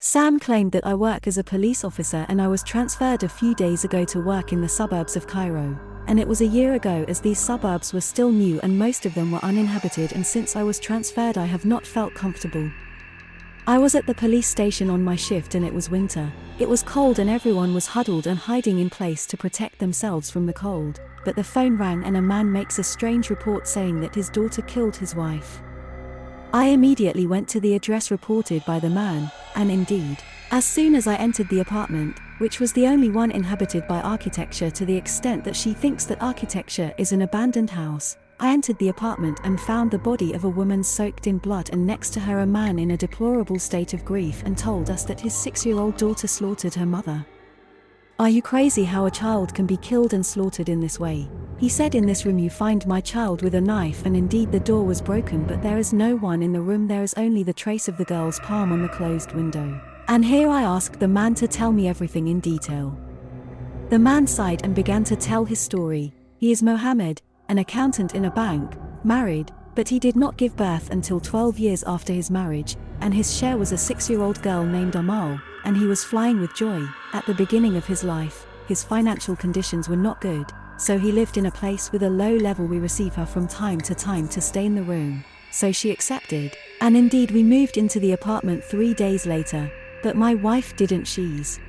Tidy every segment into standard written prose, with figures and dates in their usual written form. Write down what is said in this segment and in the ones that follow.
Sam claimed that I work as a police officer and I was transferred a few days ago to work in the suburbs of Cairo. And it was a year ago, as these suburbs were still new and most of them were uninhabited, and since I was transferred I have not felt comfortable. I was at the police station on my shift and it was winter. It was cold and everyone was huddled and hiding in place to protect themselves from the cold, but the phone rang and a man makes a strange report saying that his daughter killed his wife. I immediately went to the address reported by the man, and indeed, as soon as I entered the apartment, which was the only one inhabited by architecture to the extent that she thinks that architecture is an abandoned house, I entered the apartment and found the body of a woman soaked in blood and next to her a man in a deplorable state of grief and told us that his 6-year-old daughter slaughtered her mother. "Are you crazy how a child can be killed and slaughtered in this way?" He said. "In this room you find my child with a knife, and indeed the door was broken, but there is no one in the room, there is only the trace of the girl's palm on the closed window." And here I asked the man to tell me everything in detail. The man sighed and began to tell his story. He is Mohammed, an accountant in a bank, married, but he did not give birth until 12 years after his marriage, and his share was a 6-year-old girl named Amal, and he was flying with joy. At the beginning of his life, his financial conditions were not good, so he lived in a place with a low level. We receive her from time to stay in the room, so she accepted, and indeed we moved into the apartment 3 days later, but my wife didn't. She's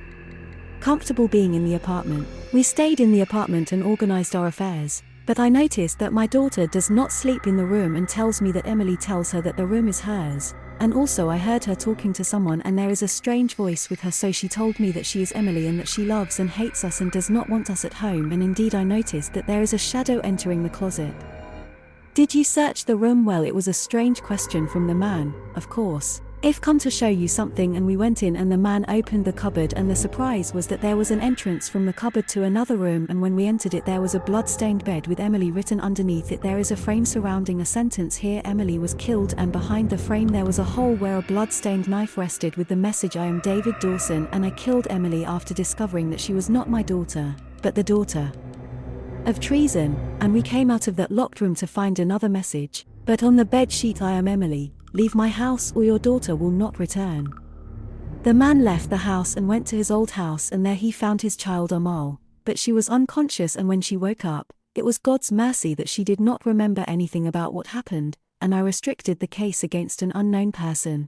comfortable being in the apartment. We stayed in the apartment and organized our affairs. But I noticed that my daughter does not sleep in the room and tells me that Emily tells her that the room is hers. And also I heard her talking to someone and there is a strange voice with her, so she told me that she is Emily and that she loves and hates us and does not want us at home. And indeed I noticed that there is a shadow entering the closet. "Did you search the room?" Well, it was a strange question from the man. "Of course. I've come to show you something." And we went in and the man opened the cupboard, and the surprise was that there was an entrance from the cupboard to another room, and when we entered it there was a blood-stained bed with Emily written underneath it. There is a frame surrounding a sentence here: "Emily was killed," and behind the frame there was a hole where a blood-stained knife rested with the message: "I am David Dawson and I killed Emily after discovering that she was not my daughter, but the daughter of treason." And we came out of that locked room to find another message, but on the bed sheet: "I am Emily. Leave my house or your daughter will not return." The man left the house and went to his old house, and there he found his child Amal, but she was unconscious, and when she woke up, it was God's mercy that she did not remember anything about what happened, and I restricted the case against an unknown person.